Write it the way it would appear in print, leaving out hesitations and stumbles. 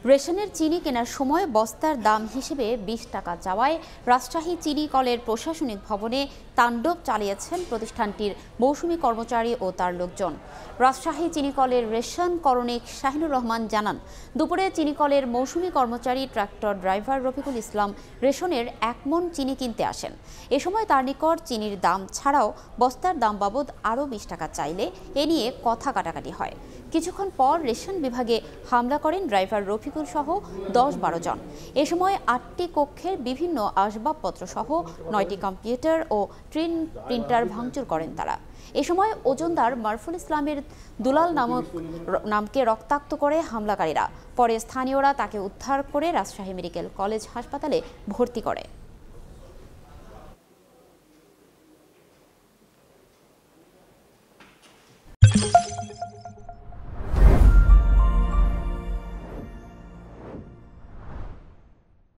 রেশনের চিনি কেনার সময় বস্তার দাম হিসেবে ২০ টাকা চাওয়ায় রাজশাহী চিনি কলের প্রশাসনিক ভবনে তাণ্ডব চালিয়েছেন প্রতিষ্ঠানটির মৌসুমি কর্মচারী ও তার লোকজন। রাজশাহী চিনি কলের রেশন করণিক শাহিনুর রহমান জানান, দুপুরে চিনি কলের মৌসুমি কর্মচারী ট্রাক্টর ড্রাইভার রফিকুল ইসলাম রেশনের ১ মণ চিনি কিনতে আসেন। এ সময় তার নিকট চিনির দাম ছাড়াও বস্তার দাম বাবদ আরও ২০ টাকা চাইলে এ নিয়ে কথা কাটাকাটি হয়। কিছুক্ষণ পর রেশন বিভাগে হামলা করেন ড্রাইভার রফিকুল সহ ১০-১২ জন। এ সময় ৮টি কক্ষের বিভিন্ন আসবাবপত্র সহ ৯টি কম্পিউটার ও প্রিন্টার ভাঙচুর করেন তারা। এ সময় ওজনদার মারফুল ইসলামের দুলাল নামকে রক্তাক্ত করে হামলাকারীরা। পরে স্থানীয়রা তাকে উদ্ধার করে রাজশাহী মেডিকেল কলেজ হাসপাতালে ভর্তি করে।